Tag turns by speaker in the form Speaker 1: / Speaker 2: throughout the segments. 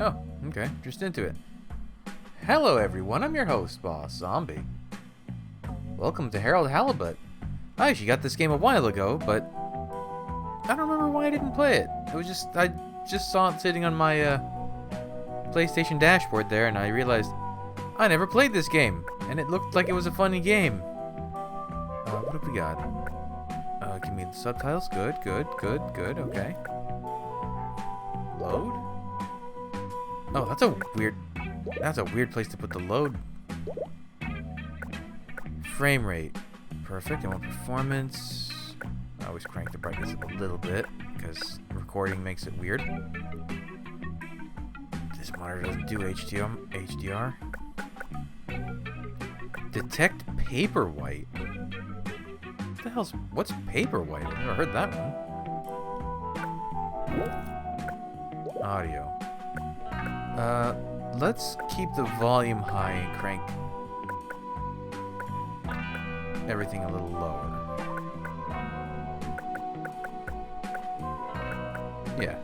Speaker 1: Oh, okay. Just into it. Hello, everyone. I'm your host, Boss Zombie. Welcome to Halibut. I actually got this game a while ago, but I don't remember why I didn't play it. I just saw it sitting on my PlayStation dashboard there, and I realized I never played this game, and it looked like it was a funny game. What have we got? Give me the subtitles. Good. Okay. Load. Oh, that's a weird place to put the load. Frame rate. Perfect. I want performance. I always crank the brightness up a little bit because recording makes it weird. This monitor doesn't do HDR. Detect paperwhite. What's paperwhite? I've never heard that one. Audio. Let's keep the volume high and crank everything a little lower. Yeah.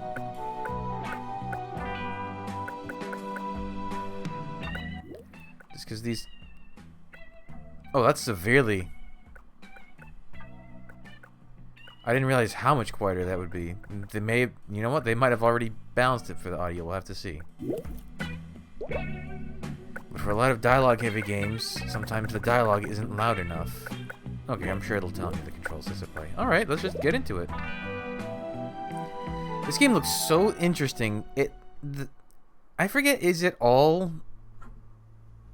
Speaker 1: Just because these... Oh, that's severely... I didn't realize how much quieter that would be. They may... You know what? They might have already balanced it for the audio. We'll have to see. But for a lot of dialogue-heavy games, sometimes the dialogue isn't loud enough. Okay, I'm sure it'll tell me the controls as I play. Alright, let's just get into it. This game looks so interesting. I forget, is it all...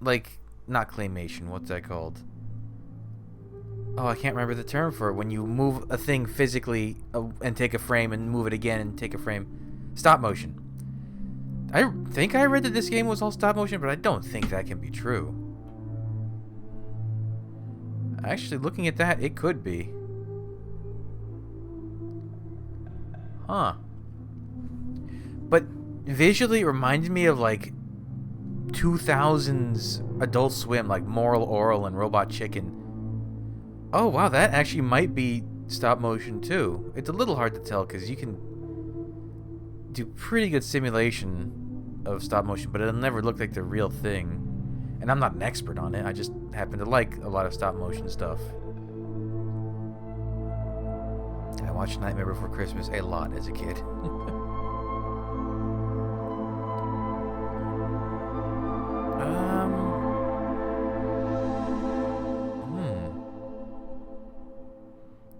Speaker 1: Like, not claymation, what's that called? Oh, I can't remember the term for it. When you move a thing physically and take a frame and move it again and take a frame. Stop motion. I think I read that this game was all stop motion, but I don't think that can be true. Actually, looking at that, it could be. Huh. But visually it reminded me of like 2000s Adult Swim, like Moral Oral and Robot Chicken. Oh, wow, that actually might be stop motion, too. It's a little hard to tell, because you can do pretty good simulation of stop motion, but it'll never look like the real thing. And I'm not an expert on it, I just happen to like a lot of stop motion stuff. I watched Nightmare Before Christmas a lot as a kid.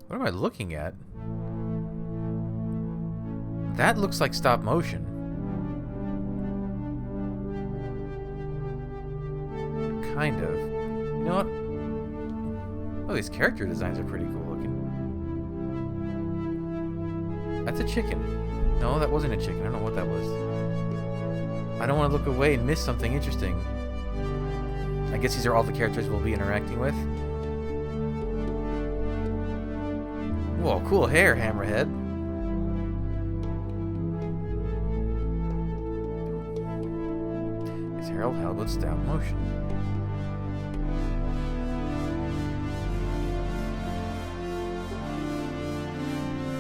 Speaker 1: What am I looking at? That looks like stop motion. Kind of. You know what? Oh, these character designs are pretty cool looking. That's a chicken. No, that wasn't a chicken. I don't know what that was. I don't want to look away and miss something interesting. I guess these are all the characters we'll be interacting with. Whoa, cool hair, Hammerhead. It's Halibut stop motion.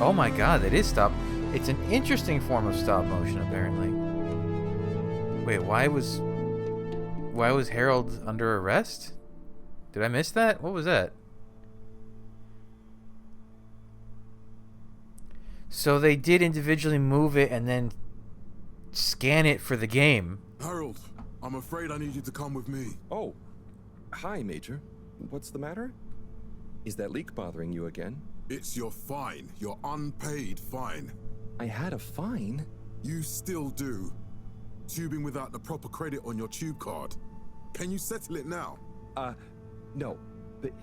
Speaker 1: Oh my god, that is stop. It's an interesting form of stop motion, apparently. Wait, why was Harold under arrest? Did I miss that? What was that? So they did individually move it and then scan it for the game.
Speaker 2: Harold, I'm afraid I need you to come with me.
Speaker 3: Oh, hi, Major. What's the matter? Is that leak bothering you again?
Speaker 2: It's your fine, your unpaid fine.
Speaker 3: I had a fine?
Speaker 2: You still do. Tubing without the proper credit on your tube card. Can you settle it now?
Speaker 3: No. But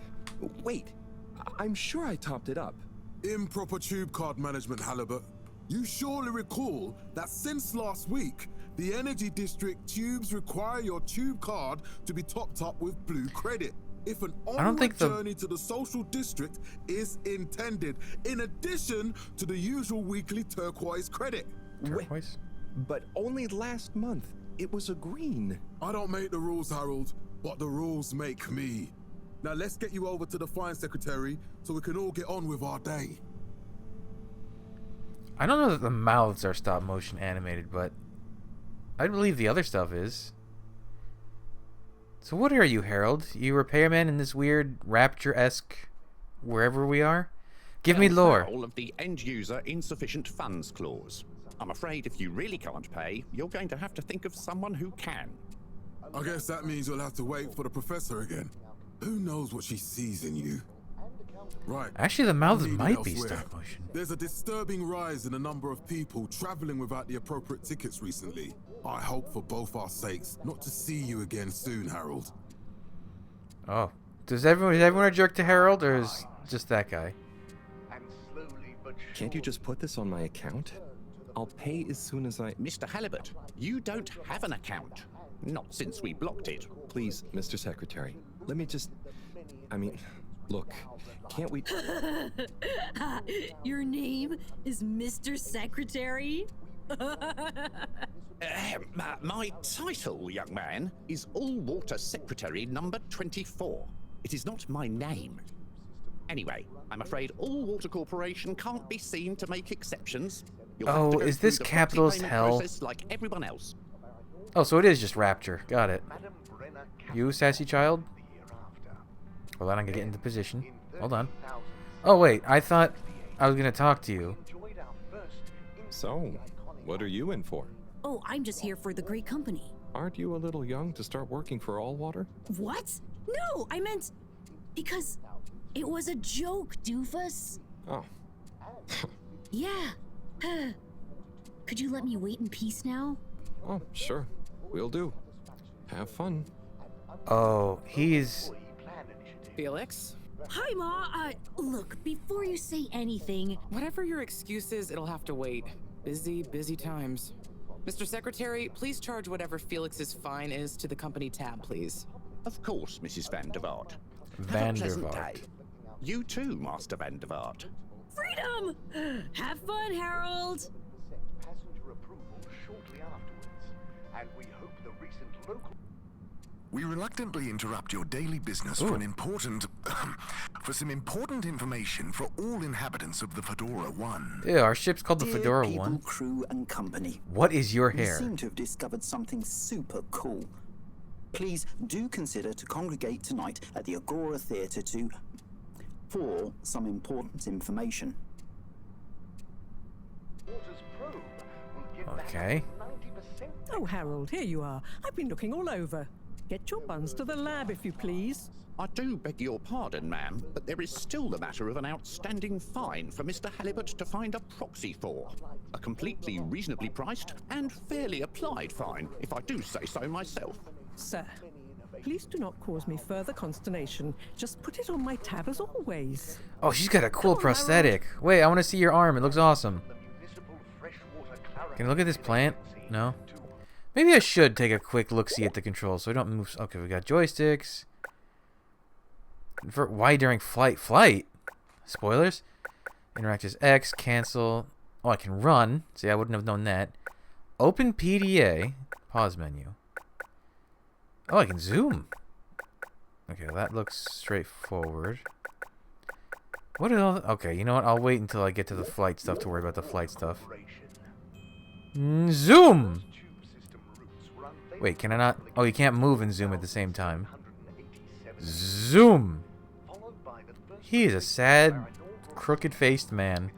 Speaker 3: wait, I'm sure I topped it up.
Speaker 2: Improper tube card management, Halibut. You surely recall that since last week, the Energy District tubes require your tube card to be topped up with blue credit. If an onward journey to the social district is intended, in addition to the usual weekly turquoise credit.
Speaker 1: Turquoise?
Speaker 3: But only last month, it was a green.
Speaker 2: I don't make the rules, Harold, but the rules make me. Now let's get you over to the fine secretary so we can all get on with our day.
Speaker 1: I don't know that the mouths are stop motion animated, but I believe the other stuff is. So what are you, Harold? You repairman in this weird Rapture-esque wherever we are? Give me lore.
Speaker 4: All of the end user insufficient funds clause. I'm afraid if you really can't pay, you're going to have to think of someone who can.
Speaker 2: I guess that means you'll have to wait for the professor again. Who knows what she sees in you? Right.
Speaker 1: Actually, the mouths
Speaker 2: Needed
Speaker 1: might be
Speaker 2: elsewhere.
Speaker 1: stop motion.
Speaker 2: There's a disturbing rise in the number of people traveling without the appropriate tickets recently. I hope for both our sakes not to see you again soon, Harold.
Speaker 1: Oh. Is everyone a jerk to Harold, or is just that guy?
Speaker 3: Can't you just put this on my account? I'll pay as soon as I...
Speaker 4: Mr. Halibut, you don't have an account. Not since we blocked it.
Speaker 3: Please, Mr. Secretary, let me just... I mean, look, can't we...
Speaker 5: Your name is Mr. Secretary?
Speaker 4: My title, young man, is All-Water Secretary number 24. It is not my name. Anyway, I'm afraid All-Water Corporation can't be seen to make exceptions. You'll have to go
Speaker 1: is
Speaker 4: through
Speaker 1: this
Speaker 4: the
Speaker 1: capitalist
Speaker 4: payment
Speaker 1: hell?
Speaker 4: process like everyone else.
Speaker 1: Oh, so it is just Rapture. Got it. You, sassy child? Hold on, I'm gonna get into position. Hold on. Oh, wait, I thought I was gonna talk to you.
Speaker 3: So, what are you in for?
Speaker 5: Oh, I'm just here for the great company.
Speaker 3: Aren't you a little young to start working for All Water?
Speaker 5: What? No, I meant... Because it was a joke, doofus.
Speaker 3: Oh.
Speaker 5: Yeah. Could you let me wait in peace now?
Speaker 3: Oh, sure. Will do. Have fun.
Speaker 1: Oh, he's...
Speaker 6: Felix?
Speaker 5: Hi, Ma. Look, before you say anything...
Speaker 6: Whatever your excuse is, it'll have to wait. Busy times. Mr. Secretary, please charge whatever Felix's fine is to the company tab, please.
Speaker 4: Of course, Mrs. Van der Vaart. Have a
Speaker 1: Van der
Speaker 4: pleasant
Speaker 1: Vaart.
Speaker 4: day. You too, Master Van der Vaart.
Speaker 5: Freedom! Have fun, Harold!
Speaker 7: Passenger approval shortly afterwards, and we hope the recent local...
Speaker 8: We reluctantly interrupt your daily business for some important information for all inhabitants of the Fedora 1.
Speaker 1: Yeah, our ship's called the
Speaker 9: Dear
Speaker 1: Fedora
Speaker 9: people,
Speaker 1: 1.
Speaker 9: crew and company.
Speaker 1: What is your
Speaker 9: We
Speaker 1: hair?
Speaker 9: seem to have discovered something super cool. Please do consider to congregate tonight at the Agora Theatre for some important information.
Speaker 7: Waters probe will give back
Speaker 1: Okay.
Speaker 7: 90%.
Speaker 10: Oh, Harold, here you are. I've been looking all over. Get your buns to the lab, if you please.
Speaker 4: I do beg your pardon, ma'am, but there is still the matter of an outstanding fine for Mr. Halibut to find a proxy for. A completely reasonably priced and fairly applied fine, if I do say so myself.
Speaker 10: Sir, please do not cause me further consternation. Just put it on my tab as always.
Speaker 1: Oh, she's got a cool
Speaker 10: Come on,
Speaker 1: prosthetic. Wait, I want to see your arm. It looks awesome.
Speaker 7: The municipal freshwater clarification
Speaker 1: Can I look at this plant? No. Maybe I should take a quick look-see at the controls so I don't move... Okay, we got joysticks. Convert Y during flight. Flight? Spoilers? Interact as X. Cancel. Oh, I can run. See, I wouldn't have known that. Open PDA. Pause menu. Oh, I can zoom. Okay, well, that looks straightforward. What are all... Okay, you know what? I'll wait until I get to the flight stuff to worry about the flight stuff. Zoom! Wait, can I not... Oh, you can't move and zoom at the same time. Zoom! He is a sad, crooked-faced man.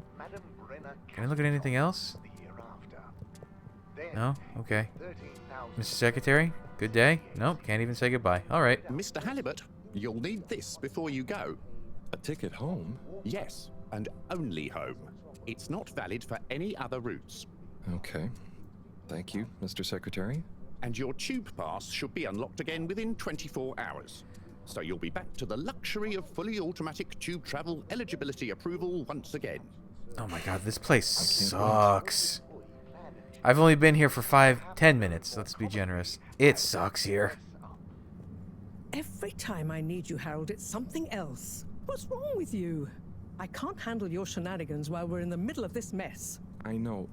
Speaker 1: Can I look at anything else? No? Okay. Mr. Secretary, good day? Nope, can't even say goodbye. Alright.
Speaker 4: Mr. Halibut, you'll need this before you go.
Speaker 3: A ticket home?
Speaker 4: Yes, and only home. It's not valid for any other routes.
Speaker 3: Okay. Thank you, Mr. Secretary.
Speaker 4: And your tube pass should be unlocked again within 24 hours. So you'll be back to the luxury of fully automatic tube travel eligibility approval once again.
Speaker 1: Oh my god, this place sucks. I've only been here for 5-10 minutes. Let's be generous. It sucks here.
Speaker 10: Every time I need you, Harold, it's something else. What's wrong with you? I can't handle your shenanigans while we're in the middle of this mess.
Speaker 3: I know.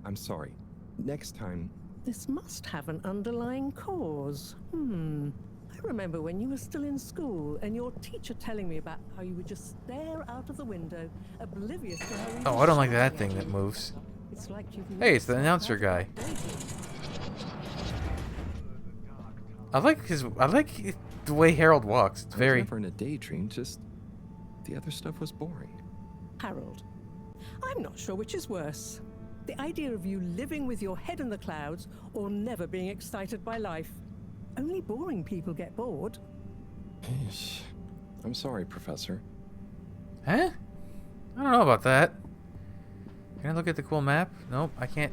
Speaker 3: I'm sorry. Next time...
Speaker 10: This must have an underlying cause. I remember when you were still in school and your teacher telling me about how you would just stare out of the window, oblivious to how...
Speaker 1: Oh, I don't like that thing that moves.
Speaker 10: It's like you've
Speaker 1: Hey, it's the
Speaker 10: never
Speaker 1: announcer
Speaker 10: had
Speaker 1: guy.
Speaker 10: a day.
Speaker 1: I like the way Harold walks. It's
Speaker 3: I was
Speaker 1: very.
Speaker 3: never in a daydream, just the other stuff was boring.
Speaker 10: Harold, I'm not sure which is worse. The idea of you living with your head in the clouds or never being excited by life. Only boring people get bored.
Speaker 3: I'm sorry, Professor.
Speaker 1: Huh? I don't know about that. Can I look at the cool map? Nope, I can't.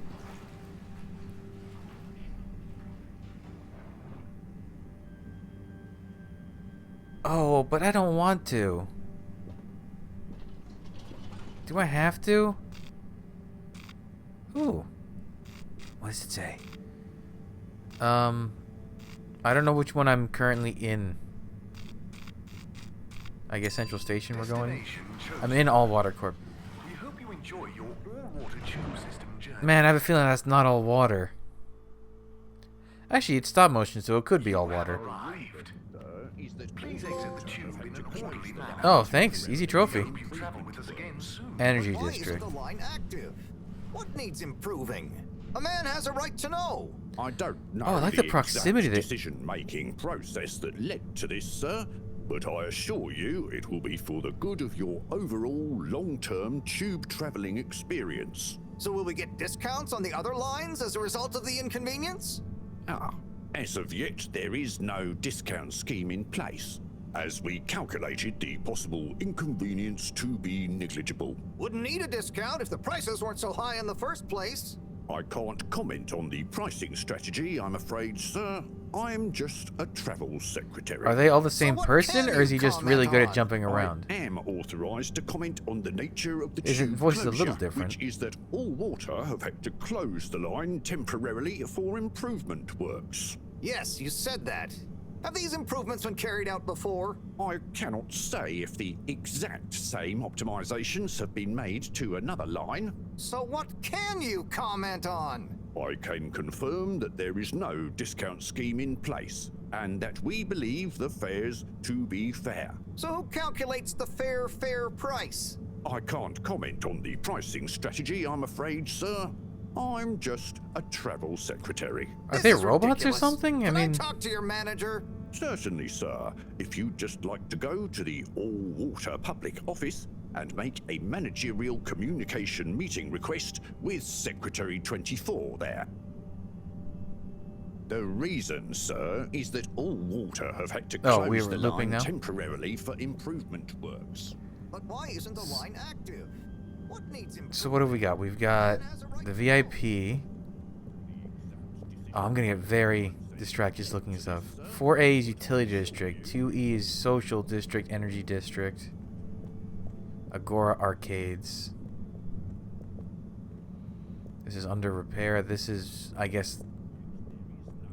Speaker 1: Oh, but I don't want to. Do I have to? Ooh. What does it say? I don't know which one I'm currently in. I guess Central Station we're going. I'm in All Water Corp.
Speaker 8: We hope you enjoy your all-water tube system journey.
Speaker 1: Man, I have a feeling that's not all water. Actually, it's stop motion, so it could be all water.
Speaker 8: Arrived. Please exit the tube in an orderly manner.
Speaker 1: Oh, thanks. Easy trophy.
Speaker 8: Hope you travel with us again soon.
Speaker 1: Energy
Speaker 11: Why
Speaker 1: District.
Speaker 11: isn't the line active? What needs improving? A man has a right to know.
Speaker 4: I don't know
Speaker 1: Oh, I like the proximity that-
Speaker 4: decision-making process that led to this, sir, but I assure you it will be for the good of your overall long-term tube traveling experience.
Speaker 11: So will we get discounts on the other lines as a result of the inconvenience?
Speaker 4: As of yet, there is no discount scheme in place, as we calculated the possible inconvenience to be negligible.
Speaker 11: Wouldn't need a discount if the prices weren't so high in the first place.
Speaker 4: I can't comment on the pricing strategy, I'm afraid, sir. I'm just a travel secretary.
Speaker 1: Are they all the same
Speaker 11: what
Speaker 1: person,
Speaker 11: can
Speaker 1: or is he
Speaker 11: you
Speaker 1: just really good at
Speaker 11: comment
Speaker 1: jumping around?
Speaker 4: I am authorized to comment on the nature of the
Speaker 1: His
Speaker 4: tube
Speaker 1: voice is a
Speaker 4: closure,
Speaker 1: little different.
Speaker 4: which is that All Water have had to close the line temporarily for improvement works.
Speaker 11: Yes, you said that. Have these improvements been carried out before?
Speaker 4: I cannot say if the exact same optimizations have been made to another line.
Speaker 11: So what can you comment on?
Speaker 4: I can confirm that there is no discount scheme in place, and that we believe the fares to be fair.
Speaker 11: So who calculates the fair price?
Speaker 4: I can't comment on the pricing strategy, I'm afraid, sir. I'm just a travel secretary.
Speaker 1: Are
Speaker 11: This
Speaker 1: they
Speaker 11: is
Speaker 1: robots
Speaker 11: ridiculous.
Speaker 1: or something?
Speaker 11: Can
Speaker 1: I mean,
Speaker 11: talk to your manager?
Speaker 4: Certainly, sir. If you'd just like to go to the All Water public office and make a managerial communication meeting request with Secretary 24 there. The reason, sir, is that All Water have had to
Speaker 1: Oh,
Speaker 4: close
Speaker 1: we were
Speaker 4: the
Speaker 1: looping
Speaker 4: line
Speaker 1: now?
Speaker 4: temporarily for improvement works.
Speaker 11: But why isn't the line active? What needs improvement?
Speaker 1: so what have we got? We've got the VIP. Oh, I'm gonna get very distracted just looking at stuff. 4A is Utility District. 2E is Social District, Energy District. Agora Arcades. This is under repair. This is, I guess,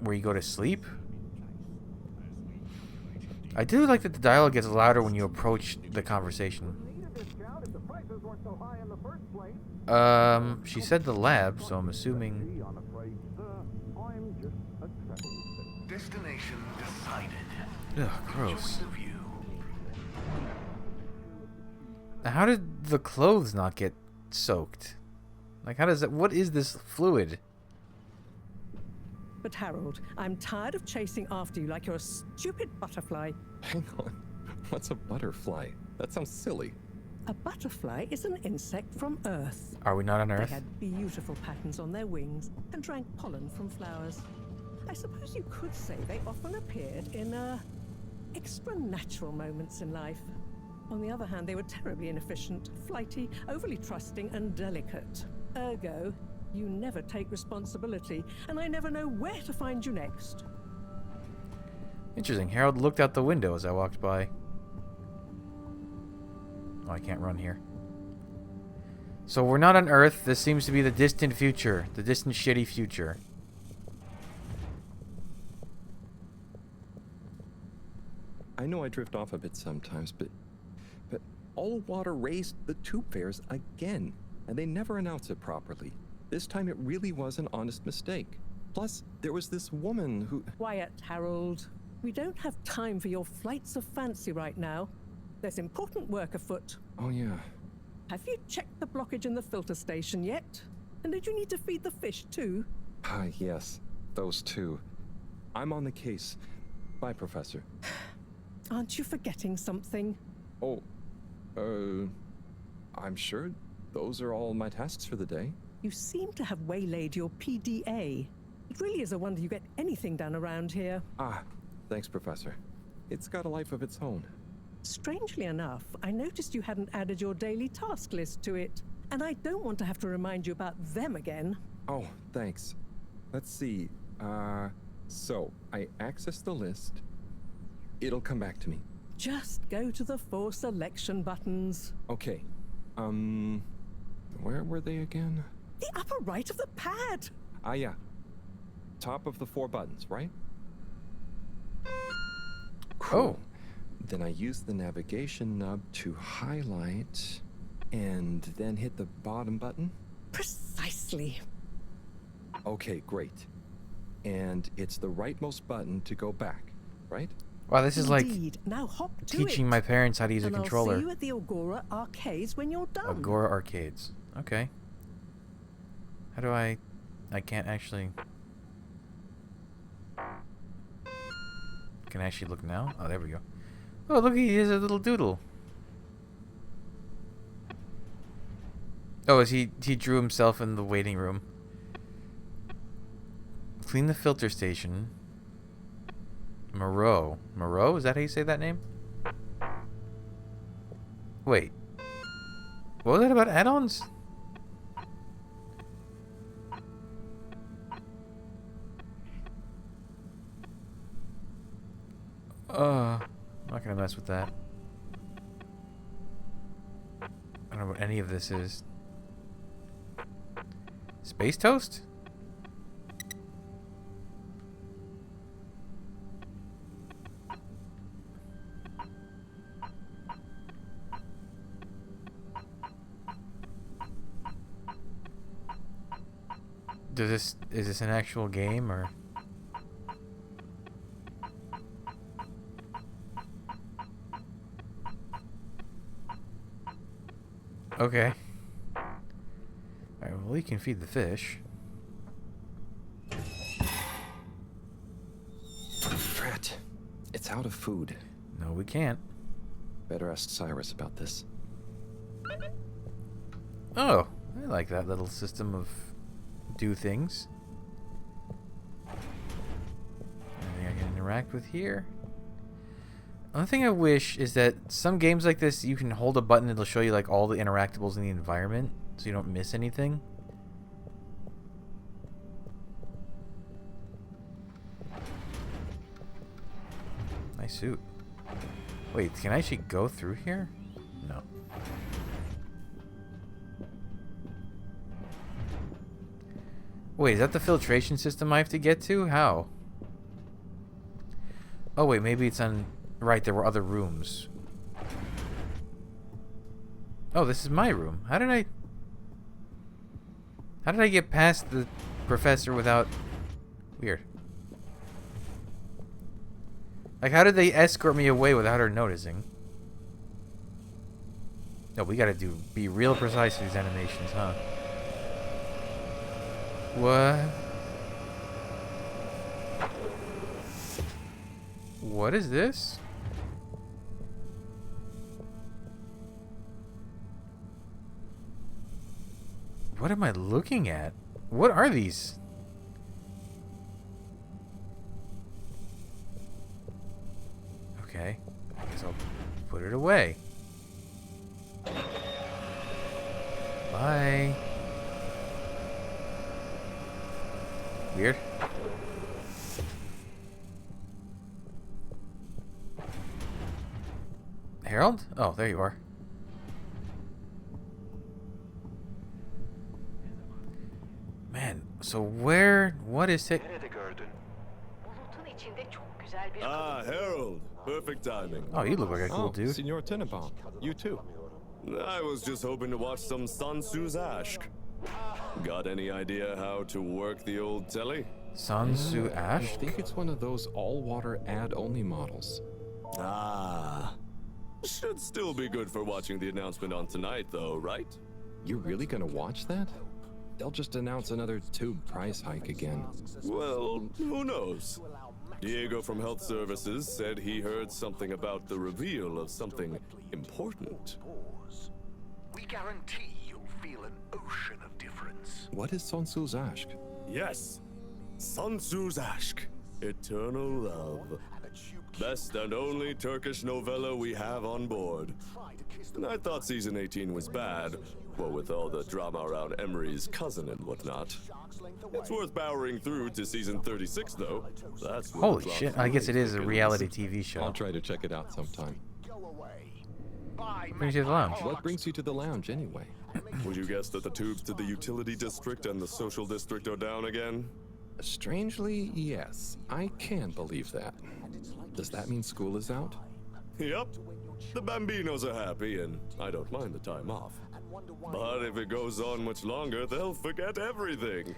Speaker 1: where you go to sleep. I do like that the dialogue gets louder when you approach the conversation. She said the lab, so I'm assuming.
Speaker 8: Destination decided.
Speaker 1: Ugh, gross.
Speaker 8: Enjoy the view.
Speaker 1: Now, how did the clothes not get soaked? Like, how does that? What is this fluid?
Speaker 10: But Harold, I'm tired of chasing after you like you're a stupid butterfly.
Speaker 3: Hang on. What's a butterfly? That sounds silly.
Speaker 10: A butterfly is an insect from Earth.
Speaker 1: Are we not on
Speaker 10: They
Speaker 1: Earth?
Speaker 10: had beautiful patterns on their wings and drank pollen from flowers. I suppose you could say they often appeared in extra natural moments in life. On the other hand, they were terribly inefficient, flighty, overly trusting, and delicate. Ergo, you never take responsibility, and I never know where to find you next.
Speaker 1: Interesting. Harold looked out the window as I walked by. Oh, I can't run here. So we're not on Earth. This seems to be the distant future. The distant shitty future.
Speaker 3: I know I drift off a bit sometimes, but All Water raised the tube fares again, and they never announce it properly. This time it really was an honest mistake. Plus, there was this woman who...
Speaker 10: Quiet, Harold. We don't have time for your flights of fancy right now. There's important work afoot.
Speaker 3: Oh, yeah.
Speaker 10: Have you checked the blockage in the filter station yet? And did you need to feed the fish too?
Speaker 3: Ah, yes. Those two. I'm on the case. Bye, Professor.
Speaker 10: Aren't you forgetting something?
Speaker 3: Oh, I'm sure those are all my tasks for the day.
Speaker 10: You seem to have waylaid your PDA. It really is a wonder you get anything done around here.
Speaker 3: Ah, thanks, Professor. It's got a life of its own.
Speaker 10: Strangely enough, I noticed you hadn't added your daily task list to it. And I don't want to have to remind you about them again.
Speaker 3: Oh, thanks. Let's see. So I access the list. It'll come back to me.
Speaker 10: Just go to the 4 selection buttons.
Speaker 3: Okay. Where were they again?
Speaker 10: The upper right of the pad.
Speaker 3: Ah, yeah. Top of the 4 buttons, right?
Speaker 1: Oh.
Speaker 3: Then I use the navigation nub to highlight and then hit the bottom button.
Speaker 10: Precisely.
Speaker 3: Okay, great. And it's the rightmost button to go back, right?
Speaker 1: Wow, this is like
Speaker 10: Indeed. Now hop to
Speaker 1: teaching
Speaker 10: it.
Speaker 1: my parents how to use a
Speaker 10: And
Speaker 1: controller.
Speaker 10: I'll see you at the Agora arcades when you're done.
Speaker 1: Agora arcades. Okay. How do I can't actually... Can I actually look now? Oh, there we go. Oh, look, he has a little doodle. Oh, he drew himself in the waiting room. Clean the filter station. Moreau. Moreau? Is that how you say that name? Wait. What was that about add-ons? I'm not gonna mess with that. I don't know what any of this is. Space toast? Is this an actual game or? Okay. Alright, well, you can feed the fish.
Speaker 3: Drat. It's out of food.
Speaker 1: No, we can't.
Speaker 3: Better ask Cyrus about this.
Speaker 1: Oh, I like that little system of do things. Anything I can interact with here? One thing I wish is that some games like this, you can hold a button and it'll show you like all the interactables in the environment, so you don't miss anything. Nice suit. Wait, can I actually go through here? No. Wait, is that the filtration system I have to get to? How? Oh wait, maybe it's on... Right, there were other rooms. Oh, this is my room. How did I get past the professor without... Weird. Like, how did they escort me away without her noticing? No, we gotta be real precise with these animations, huh? What? What is this? What am I looking at? What are these? Okay. I guess I'll put it away. Bye. Weird. Harold? Oh, there you are. Man, so what is it?
Speaker 12: Ah, Harold. Perfect timing.
Speaker 1: Oh, you look like a cool dude.
Speaker 3: Senor Tenenbaum. You too.
Speaker 12: I was just hoping to watch some Sansu's Ashk. Got any idea how to work the old telly?
Speaker 1: Sansu
Speaker 3: I
Speaker 1: Ash?
Speaker 3: think it's one of those all-water ad-only models.
Speaker 12: Ah. Should still be good for watching the announcement on tonight, though, right?
Speaker 3: You're really gonna watch that? They'll just announce another tube price hike again.
Speaker 12: Well, who knows? Diego from Health Services said he heard something about the reveal of something important.
Speaker 7: We guarantee you'll feel an ocean of difference.
Speaker 3: What is Sonsu's Aşk?
Speaker 12: Yes, Sonsu's Aşk, Eternal Love. Best and only Turkish novella we have on board. And I thought season 18 was bad, well, with all the drama around Emery's cousin and whatnot. It's worth powering through to season 36, though. That's what
Speaker 1: Holy shit! I guess it is a reality TV show.
Speaker 3: I'll try to check it out sometime.
Speaker 1: Brings you to the lounge.
Speaker 3: What brings you to the lounge, anyway?
Speaker 12: Would you guess that the tubes to the utility district and the social district are down again?
Speaker 3: Strangely, yes. I can believe that. Does that mean school is out?
Speaker 12: Yep. The Bambinos are happy, and I don't mind the time off. But if it goes on much longer, they'll forget everything.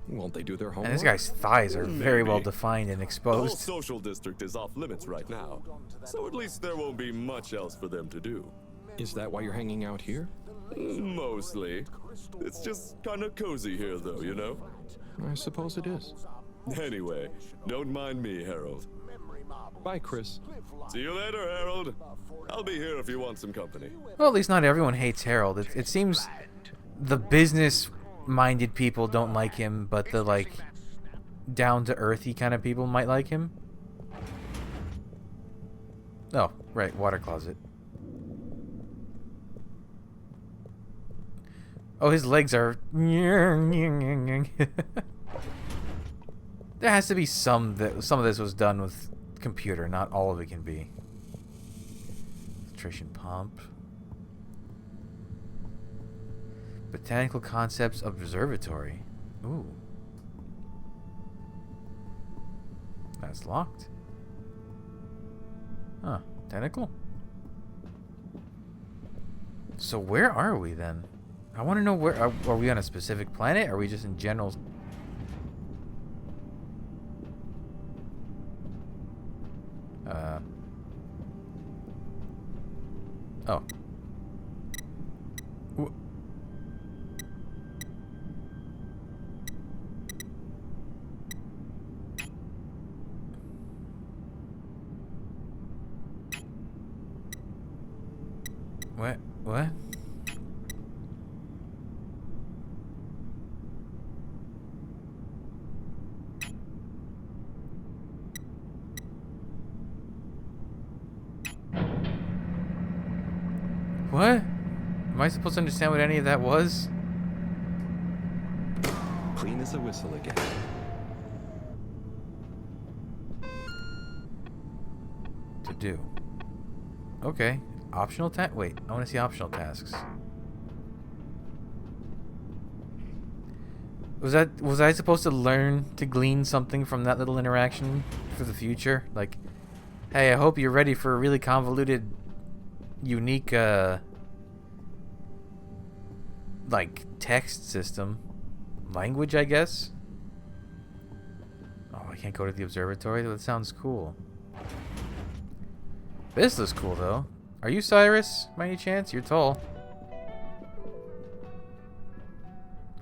Speaker 3: Won't they do their homework?
Speaker 1: And this guy's thighs are very well
Speaker 12: Maybe.
Speaker 1: defined and
Speaker 12: The whole
Speaker 1: exposed.
Speaker 12: social district is off limits right now, so at least there won't be much else for them to do.
Speaker 3: Is that why you're hanging out here?
Speaker 12: Mostly. It's just kind of cozy here, though, you know?
Speaker 3: I suppose it is.
Speaker 12: Anyway, don't mind me, Harold.
Speaker 3: Bye, Chris.
Speaker 12: See you later, Harold. I'll be here if you want some company.
Speaker 1: Well, at least not everyone hates Harold. It seems the business-minded people don't like him, but the, like, down-to-earthy kind of people might like him. Oh, right, water closet. Oh, his legs are... There has to be some of this was done with computer, not all of it can be. Filtration pump. Botanical Concepts Observatory. Ooh. That's locked. Huh. Tentacle? So where are we then? I want to know where... Are we on a specific planet? Are we just in general... Oh. What? What? What? Am I supposed to understand what any of that was?
Speaker 3: Clean as a whistle again.
Speaker 1: To do. Okay. Optional task? Wait, I want to see optional tasks. Was I supposed to learn to glean something from that little interaction for the future? Like, hey, I hope you're ready for a really convoluted, unique, like, text system. Language, I guess? Oh, I can't go to the observatory? That sounds cool. This looks cool, though. Are you Cyrus, by any chance? You're tall.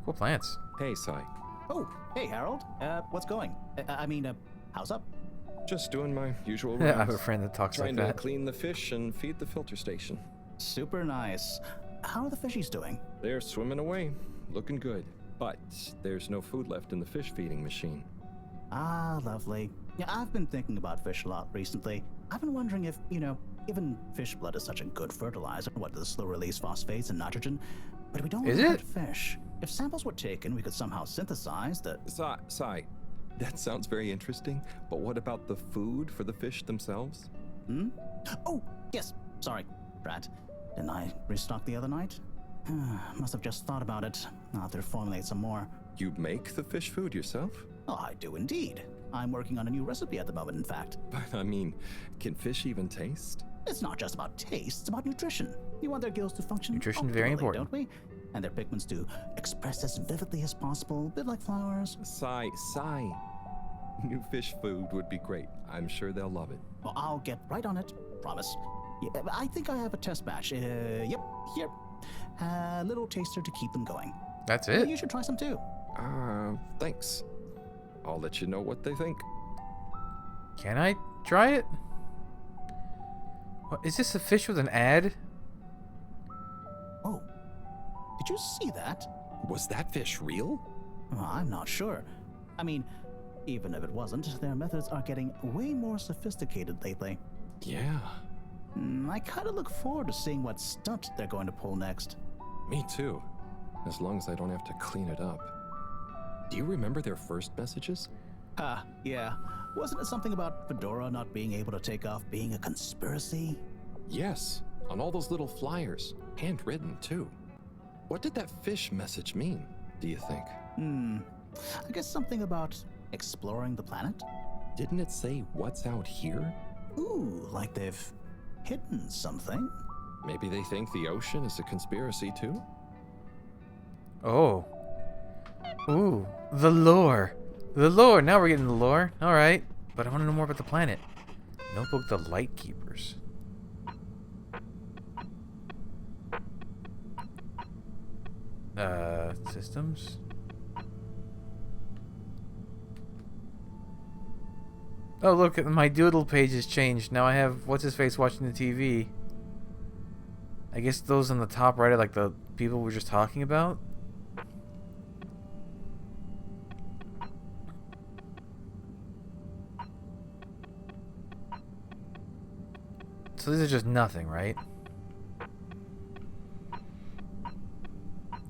Speaker 1: Cool plants.
Speaker 3: Hey, Cy.
Speaker 13: Oh, hey, Harold. What's going? How's up?
Speaker 3: Just doing my usual
Speaker 1: I have
Speaker 3: rounds.
Speaker 1: a friend that talks
Speaker 3: Trying
Speaker 1: like
Speaker 3: to
Speaker 1: that.
Speaker 3: clean the fish and feed the filter station.
Speaker 13: Super nice. How are the fishies doing?
Speaker 3: They're swimming away, looking good. But there's no food left in the fish feeding machine.
Speaker 13: Ah, lovely. Yeah, I've been thinking about fish a lot recently. I've been wondering if, given fish blood is such a good fertilizer, what the slow-release phosphates and nitrogen, but we don't
Speaker 1: Is
Speaker 13: really
Speaker 1: it?
Speaker 13: get fish. If samples were taken, we could somehow synthesize the...
Speaker 3: Cy, that sounds very interesting, but what about the food for the fish themselves?
Speaker 13: Hmm? Oh, yes. Sorry, Brad. Didn't I restock the other night? Must have just thought about it. I'll have to formulate some more.
Speaker 3: You make the fish food yourself?
Speaker 13: Oh, I do indeed. I'm working on a new recipe at the moment, in fact.
Speaker 3: But I mean, can fish even taste?
Speaker 13: It's not just about taste, it's about nutrition. You want their gills to function
Speaker 1: Nutrition, very
Speaker 13: optimally,
Speaker 1: important.
Speaker 13: don't we? And their pigments to express as vividly as possible, a bit like flowers.
Speaker 3: Cy. New fish food would be great. I'm sure they'll love it.
Speaker 13: Well, I'll get right on it. Promise. Yeah, I think I have a test batch. Yep, here. A little taster to keep them going.
Speaker 1: That's it?
Speaker 13: You should try some too.
Speaker 3: Thanks. I'll let you know what they think.
Speaker 1: Can I try it? What, is this a fish with an ad?
Speaker 13: Oh, did you see that?
Speaker 3: Was that fish real?
Speaker 13: Well, I'm not sure. I mean, even if it wasn't, their methods are getting way more sophisticated lately.
Speaker 3: Yeah.
Speaker 13: I kind of look forward to seeing what stunt they're going to pull next.
Speaker 3: Me too. As long as I don't have to clean it up. Do you remember their first messages?
Speaker 13: Yeah. Wasn't it something about Fedora not being able to take off being a conspiracy?
Speaker 3: Yes, on all those little flyers. Handwritten, too. What did that fish message mean, do you think?
Speaker 13: I guess something about exploring the planet?
Speaker 3: Didn't it say what's out here?
Speaker 13: Ooh, like they've hidden something?
Speaker 3: Maybe they think the ocean is a conspiracy, too?
Speaker 1: Oh. Ooh, the lore. The lore. Now we're getting the lore. Alright. But I want to know more about the planet. Notebook the Lightkeepers. Systems? Oh, look, my doodle page has changed. Now I have what's-his-face watching the TV. I guess those on the top right are like the people we're just talking about? So these are just nothing, right?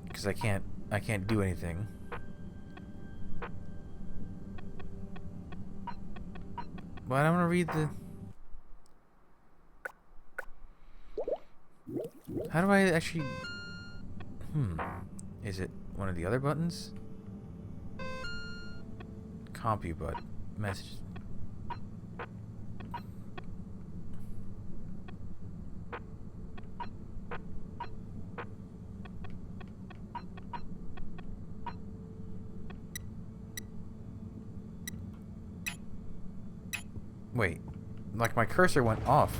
Speaker 1: Because I can't do anything. But I want to read the... How do I actually... Is it one of the other buttons? Compubut. Message. Wait, like my cursor went off.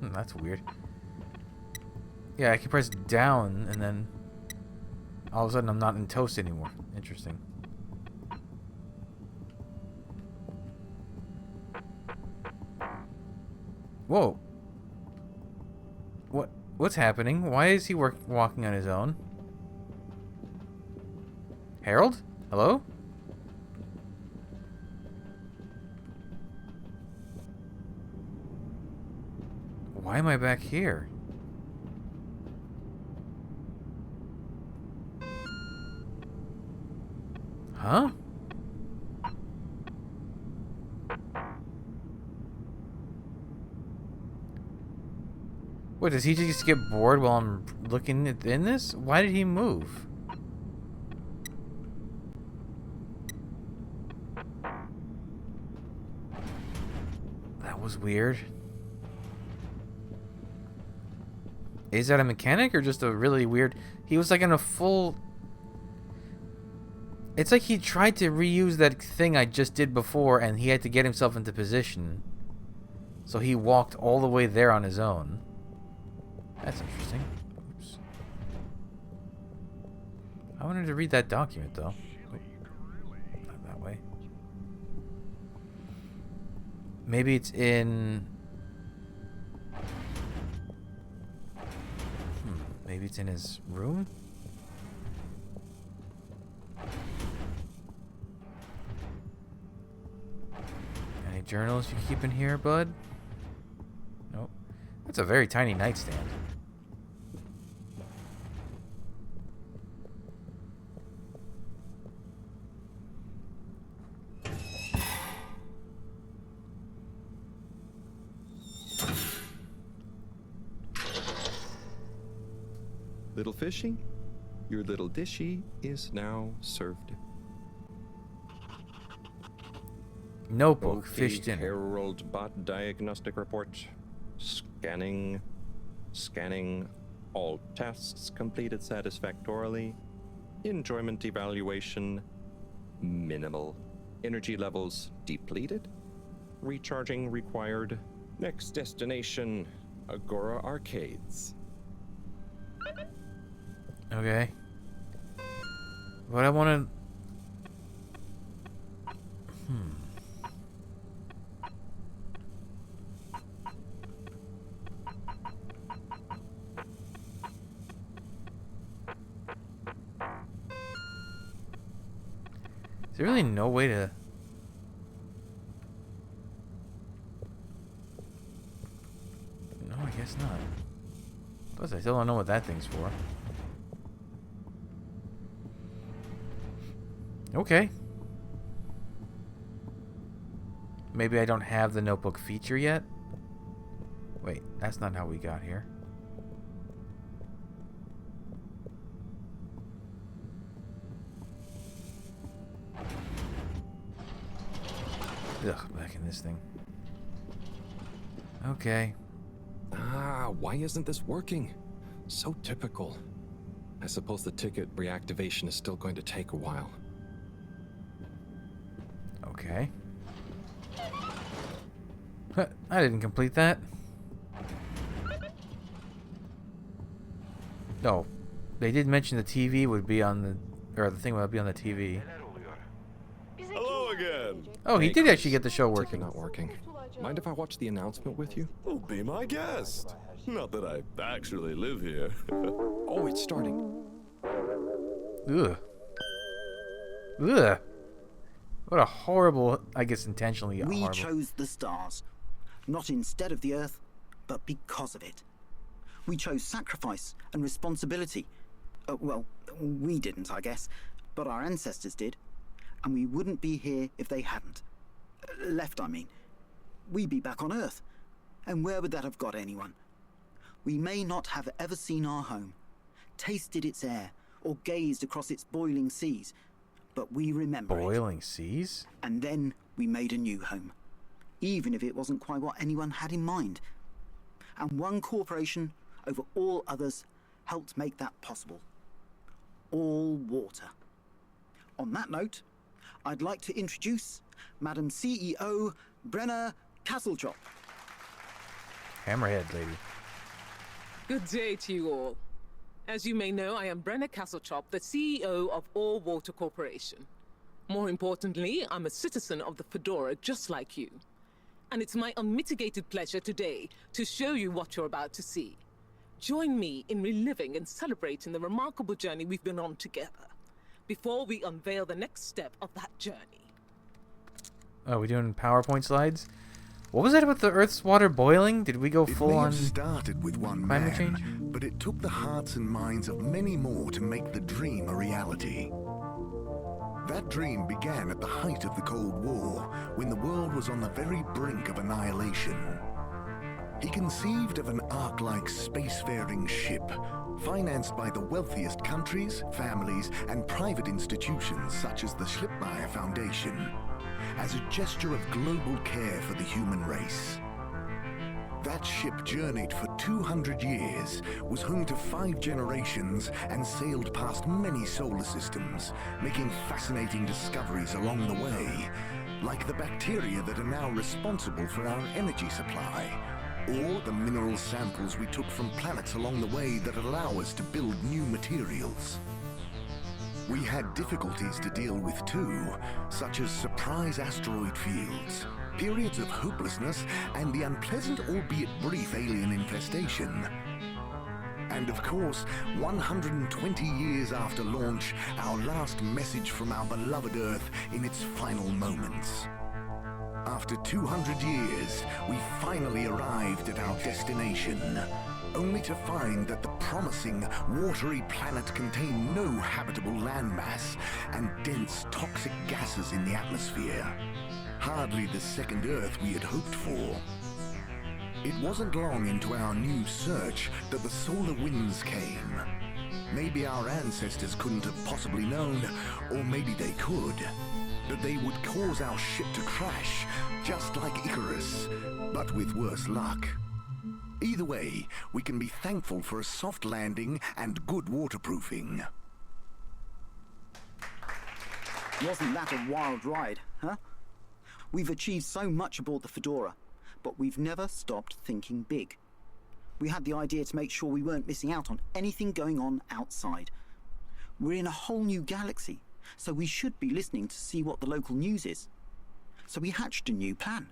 Speaker 1: That's weird. Yeah, I can press down and then all of a sudden I'm not in toast anymore. Interesting. Whoa. What's happening? Why is he walking on his own? Harold? Hello? Why am I back here? Huh? What, does he just get bored while I'm looking in this? Why did he move? That was weird. Is that a mechanic or just a really weird... He was like in a full... It's like he tried to reuse that thing I just did before and he had to get himself into position. So he walked all the way there on his own. That's interesting. Oops. I wanted to read that document though. Not that way. Maybe it's in... Maybe it's in his room? Any journals you keep in here, bud? Nope. That's a very tiny nightstand.
Speaker 3: Little fishy, your little dishy is now served.
Speaker 1: Notebook, fish
Speaker 3: Okay,
Speaker 1: dinner.
Speaker 3: Harold Bot diagnostic report. Scanning. Scanning. All tests completed satisfactorily. Enjoyment evaluation. Minimal. Energy levels depleted. Recharging required. Next destination, Agora Arcades.
Speaker 1: Okay. But I want Is there really no way to... No, I guess not. Plus, I still don't know what that thing's for. Okay. Maybe I don't have the notebook feature yet? Wait, that's not how we got here. Ugh, back in this thing. Okay.
Speaker 3: Why isn't this working? So typical. I suppose the ticket reactivation is still going to take a while.
Speaker 1: Okay. Huh, I didn't complete that. No. They did mention the TV would be on the... Or the thing would be on the TV.
Speaker 12: Hello again.
Speaker 1: Oh, he did actually get the show working.
Speaker 3: Not working. Mind if I watch the announcement with you?
Speaker 12: Oh, be my guest. Not that I actually live here.
Speaker 3: Oh, it's starting.
Speaker 1: Ugh. Ugh. What a horrible, I guess intentionally
Speaker 9: We
Speaker 1: horrible.
Speaker 9: chose the stars, not instead of the Earth, but because of it. We chose sacrifice and responsibility. Well, we didn't, I guess, but our ancestors did, and we wouldn't be here if they hadn't. Left, I mean. We'd be back on Earth, and where would that have got anyone? We may not have ever seen our home, tasted its air, or gazed across its boiling seas, but we remember
Speaker 1: Boiling seas?
Speaker 9: And then we made a new home, even if it wasn't quite what anyone had in mind. And one corporation over all others helped make that possible. All water. On that note, I'd like to introduce Madam CEO Brenna Castletop.
Speaker 1: Hammerhead lady.
Speaker 14: Good day to you all. As you may know, I am Brenna Castletop, the CEO of All Water Corporation. More importantly, I'm a citizen of the Fedora just like you. And it's my unmitigated pleasure today to show you what you're about to see. Join me in reliving and celebrating the remarkable journey we've been on together, before we unveil the next step of that journey.
Speaker 1: Oh, we doing PowerPoint slides? What was that about the Earth's water boiling? Did we go full on
Speaker 8: started with one
Speaker 1: climate
Speaker 8: man,
Speaker 1: change?
Speaker 8: but it took the hearts and minds of many more to make the dream a reality. That dream began at the height of the Cold War, when the world was on the very brink of annihilation. He conceived of an Ark-like spacefaring ship, financed by the wealthiest countries, families, and private institutions such as the Schlipmeyer Foundation, as a gesture of global care for the human race. That ship journeyed for 200 years, was home to 5 generations, and sailed past many solar systems, making fascinating discoveries along the way, like the bacteria that are now responsible for our energy supply, or the mineral samples we took from planets along the way that allow us to build new materials. We had difficulties to deal with too, such as surprise asteroid fields, periods of hopelessness, and the unpleasant albeit brief alien infestation. And of course, 120 years after launch, our last message from our beloved Earth in its final moments. After 200 years, we finally arrived at our destination, only to find that the promising, watery planet contained no habitable landmass and dense, toxic gases in the atmosphere. Hardly the second Earth we had hoped for. It wasn't long into our new search that the solar winds came. Maybe our ancestors couldn't have possibly known, or maybe they could, that they would cause our ship to crash, just like Icarus, but with worse luck. Either way, we can be thankful for a soft landing and good waterproofing.
Speaker 9: Wasn't that a wild ride, huh? We've achieved so much aboard the Fedora, but we've never stopped thinking big. We had the idea to make sure we weren't missing out on anything going on outside. We're in a whole new galaxy, so we should be listening to see what the local news is. So we hatched a new plan.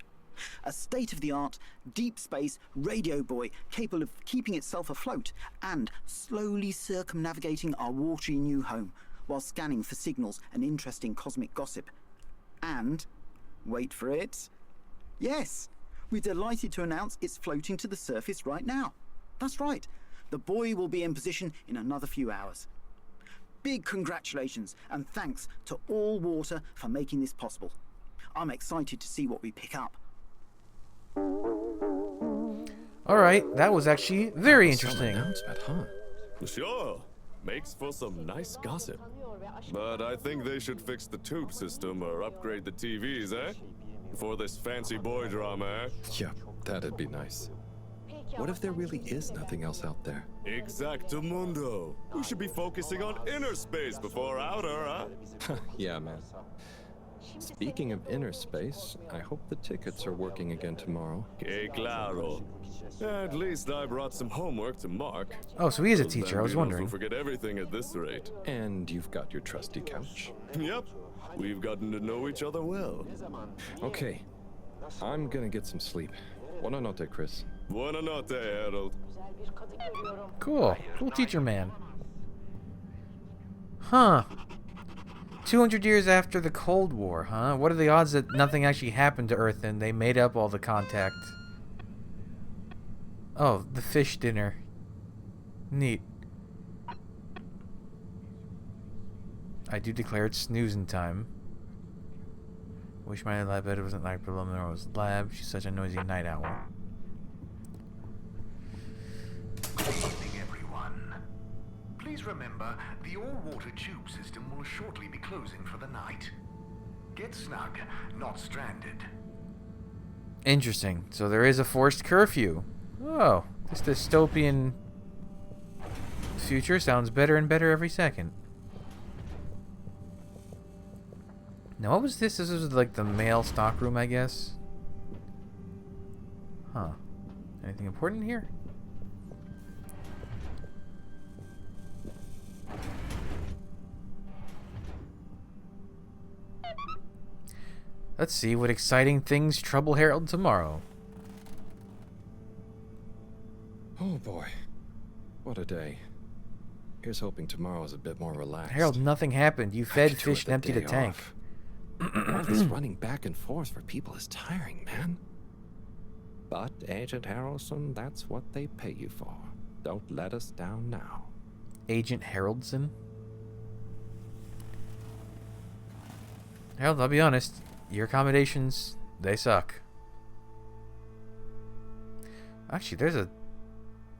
Speaker 9: A state-of-the-art, deep space radio buoy capable of keeping itself afloat and slowly circumnavigating our watery new home while scanning for signals and interesting cosmic gossip. And, wait for it, yes, we're delighted to announce it's floating to the surface right now. That's right, the buoy will be in position in another few hours. Big congratulations and thanks to All Water for making this possible. I'm excited to see what we pick up.
Speaker 1: Alright, that was actually very interesting.
Speaker 3: Announcement, huh?
Speaker 12: Sure. Makes for some nice gossip. But I think they should fix the tube system or upgrade the TVs, eh? For this fancy boy drama, eh?
Speaker 3: Yeah, that'd be nice. What if there really is nothing else out there?
Speaker 12: Exactamundo. We should be focusing on inner space before outer, huh?
Speaker 3: Yeah, man. Speaking of inner space, I hope the tickets are working again tomorrow.
Speaker 12: Que claro. At least I brought some homework to mark.
Speaker 1: Oh, so he is a teacher, I was wondering.
Speaker 12: We'll forget everything at this rate.
Speaker 3: And you've got your trusty couch.
Speaker 12: Yep. We've gotten to know each other well.
Speaker 3: Okay. I'm gonna get some sleep. Buona notte, Chris.
Speaker 12: Buona notte, Harold.
Speaker 1: Cool. Cool teacher man. Huh. 200 years after the Cold War, huh? What are the odds that nothing actually happened to Earth and they made up all the contact? Oh, the fish dinner. Neat. I do declare it's snoozing time. Wish my lab bed wasn't like Preliminar's lab. She's such a noisy night owl.
Speaker 8: Good evening, everyone. Please remember, the all-water tube system will shortly be closing for the night. Get snug, not stranded.
Speaker 1: Interesting. So there is a forced curfew. Oh, this dystopian future sounds better and better every second. Now, what was this? This was like the mail stockroom, I guess. Huh. Anything important here? Let's see what exciting things trouble Harold tomorrow.
Speaker 3: Oh boy. What a day. Here's hoping tomorrow is a bit more relaxed.
Speaker 1: Harold, nothing happened. You fed fish and emptied a tank.
Speaker 3: All this running back and forth for people is tiring, man. But, Agent Harrelson, that's what they pay you for. Don't let us down now.
Speaker 1: Agent Haroldson? Harold, I'll be honest. Your accommodations, they suck. Actually, there's a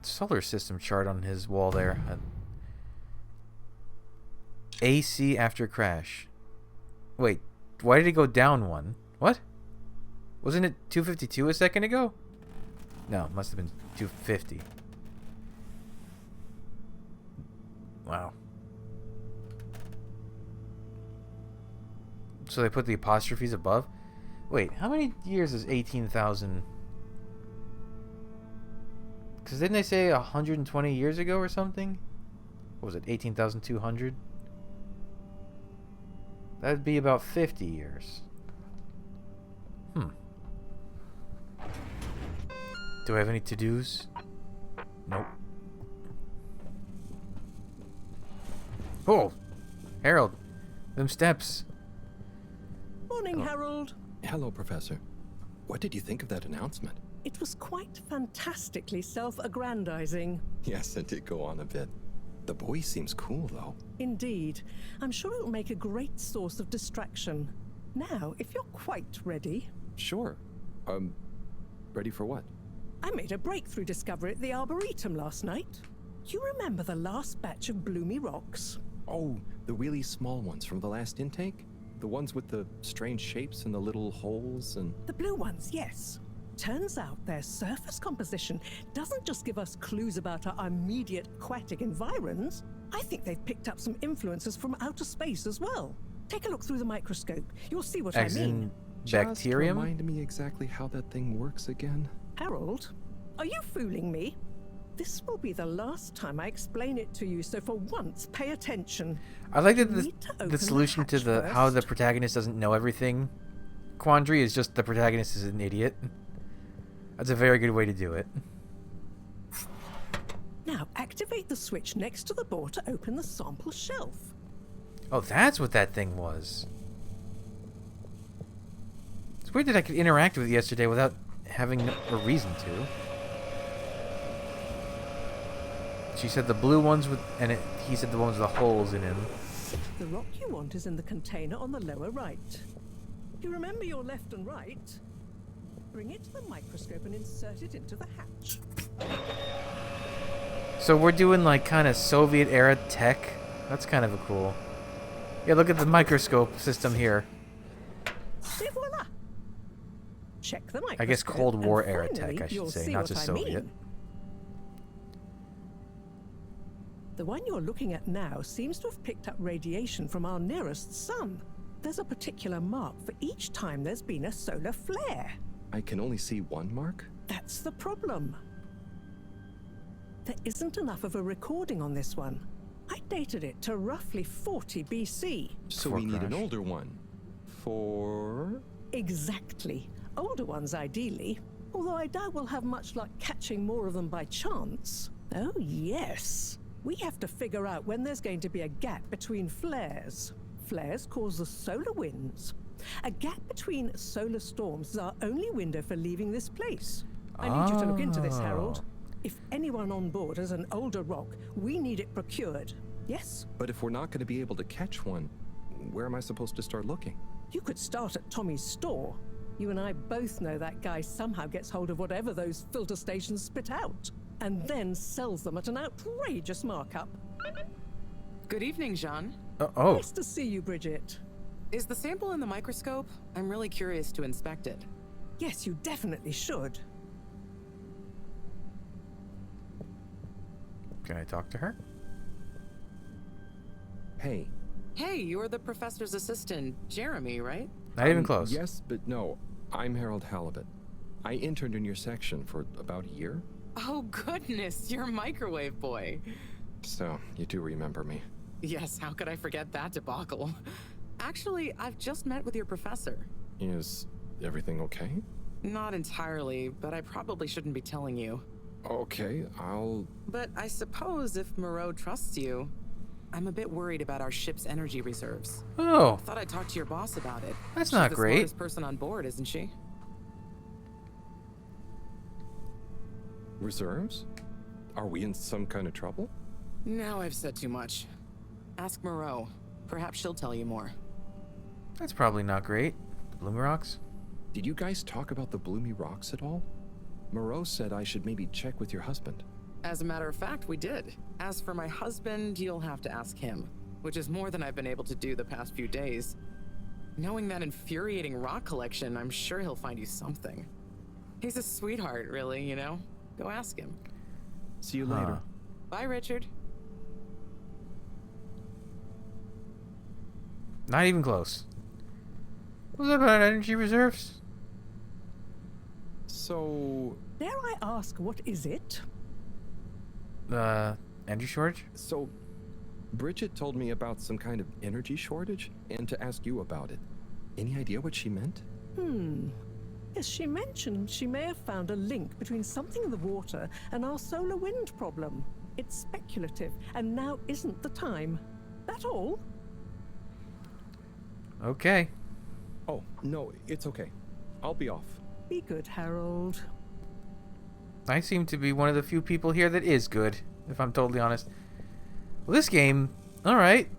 Speaker 1: solar system chart on his wall there. AC after crash. Wait, why did it go down one? What? Wasn't it 252 a second ago? No, it must have been 250. Wow. So they put the apostrophes above? Wait, how many years is 18,000? Because didn't they say 120 years ago or something? What was it, 18,200? That'd be about 50 years. Do I have any to-dos? Nope. Oh! Harold! Them steps!
Speaker 10: Morning, Harold.
Speaker 3: Hello, Professor. What did you think of that announcement?
Speaker 10: It was quite fantastically self-aggrandizing.
Speaker 3: Yes, it did go on a bit. The boy seems cool, though.
Speaker 10: Indeed. I'm sure it'll make a great source of distraction. Now, if you're quite ready...
Speaker 3: Sure. Ready for what?
Speaker 10: I made a breakthrough discovery at the Arboretum last night. You remember the last batch of bloomy rocks?
Speaker 3: Oh, the really small ones from the last intake? The ones with the strange shapes and the little holes and...
Speaker 10: The blue ones, yes. Turns out their surface composition doesn't just give us clues about our immediate aquatic environs. I think they've picked up some influences from outer space as well. Take a look through the microscope. You'll see what I mean.
Speaker 1: Bacterium?
Speaker 3: Just remind me exactly how that thing works again.
Speaker 10: Harold, are you fooling me? This will be the last time I explain it to you, so for once, pay attention.
Speaker 1: I like that the solution to the how the protagonist doesn't know everything quandary is just the protagonist is an idiot. That's a very good way to do it.
Speaker 10: Now activate the switch next to the board to open the sample shelf.
Speaker 1: Oh, that's what that thing was. It's weird that I could interact with it yesterday without having a reason to. She said the blue ones with, he said the ones with the holes in him.
Speaker 10: The rock you want is in the container on the lower right. You remember your left and right? Bring it to the microscope and insert it into the hatch.
Speaker 1: So we're doing like kind of Soviet era tech. That's kind of a cool. Yeah, look at the microscope system here.
Speaker 10: Et voila. Check the microscope.
Speaker 1: I guess Cold War
Speaker 10: and
Speaker 1: era
Speaker 10: finally,
Speaker 1: tech, I should
Speaker 10: you'll
Speaker 1: say,
Speaker 10: see
Speaker 1: not
Speaker 10: what
Speaker 1: just
Speaker 10: I
Speaker 1: Soviet.
Speaker 10: mean. The one you're looking at now seems to have picked up radiation from our nearest sun. There's a particular mark for each time there's been a solar flare.
Speaker 3: I can only see one mark?
Speaker 10: That's the problem. There isn't enough of a recording on this one. I dated it to roughly 40 BC.
Speaker 3: So we need an older one. For...
Speaker 10: Exactly. Older ones, ideally. Although I doubt we'll have much luck catching more of them by chance. Oh, yes. We have to figure out when there's going to be a gap between flares. Flares cause the solar winds. A gap between solar storms is our only window for leaving this place. I need you to look into this, Harold. If anyone on board has an older rock, we need it procured. Yes?
Speaker 3: But if we're not going to be able to catch one, where am I supposed to start looking?
Speaker 10: You could start at Tommy's store. You and I both know that guy somehow gets hold of whatever those filter stations spit out, and then sells them at an outrageous markup.
Speaker 6: Good evening, Jean.
Speaker 1: Oh.
Speaker 10: Nice to see you, Bridget.
Speaker 6: Is the sample in the microscope? I'm really curious to inspect it.
Speaker 10: Yes, you definitely should.
Speaker 1: Can I talk to her?
Speaker 3: Hey.
Speaker 6: Hey, you're the professor's assistant, Jeremy, right?
Speaker 1: Not even close.
Speaker 3: Yes, but no. I'm Harold Halibut. I interned in your section for about a year.
Speaker 6: Oh, goodness, you're a microwave boy.
Speaker 3: So, you do remember me.
Speaker 6: Yes, how could I forget that debacle? Actually, I've just met with your professor.
Speaker 3: Is everything okay?
Speaker 6: Not entirely, but I probably shouldn't be telling you.
Speaker 3: Okay, I'll...
Speaker 6: But I suppose if Moreau trusts you, I'm a bit worried about our ship's energy reserves.
Speaker 1: Oh.
Speaker 6: Thought I'd talk to your boss about it.
Speaker 1: That's
Speaker 6: She's
Speaker 1: not
Speaker 6: the
Speaker 1: great.
Speaker 6: smartest person on board, isn't she?
Speaker 3: Reserves? Are we in some kind of trouble?
Speaker 6: Now I've said too much. Ask Moreau. Perhaps she'll tell you more.
Speaker 1: That's probably not great. Bloomy Rocks?
Speaker 3: Did you guys talk about the Bloomy Rocks at all? Moreau said I should maybe check with your husband.
Speaker 6: As a matter of fact, we did. As for my husband, you'll have to ask him, which is more than I've been able to do the past few days. Knowing that infuriating rock collection, I'm sure he'll find you something. He's a sweetheart, really, you know? Go ask him.
Speaker 3: See you later.
Speaker 6: Bye, Richard.
Speaker 1: Not even close. What was that about energy reserves?
Speaker 3: So...
Speaker 10: Dare I ask, what is it?
Speaker 1: Energy shortage?
Speaker 3: So, Bridget told me about some kind of energy shortage, and to ask you about it. Any idea what she meant?
Speaker 10: As she mentioned, she may have found a link between something in the water and our solar wind problem. It's speculative, and now isn't the time. That all?
Speaker 1: Okay.
Speaker 3: Oh, no, it's okay. I'll be off.
Speaker 10: Be good, Harold.
Speaker 1: I seem to be one of the few people here that is good, if I'm totally honest. Well, this game, alright,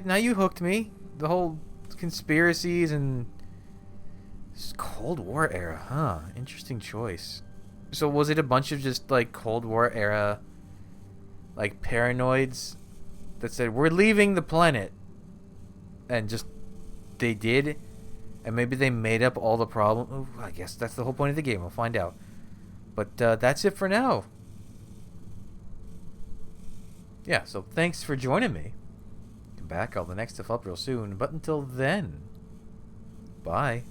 Speaker 1: now you hooked me. The whole conspiracies and Cold War era, huh? Interesting choice. So was it a bunch of just like Cold War era like paranoids that said we're leaving the planet, and just they did, and maybe they made up all the problem? Oh, I guess that's the whole point of the game. We'll find out. But that's it for now. Yeah, so thanks for joining me. Come back, I'll have the next stuff up real soon. But until then, bye.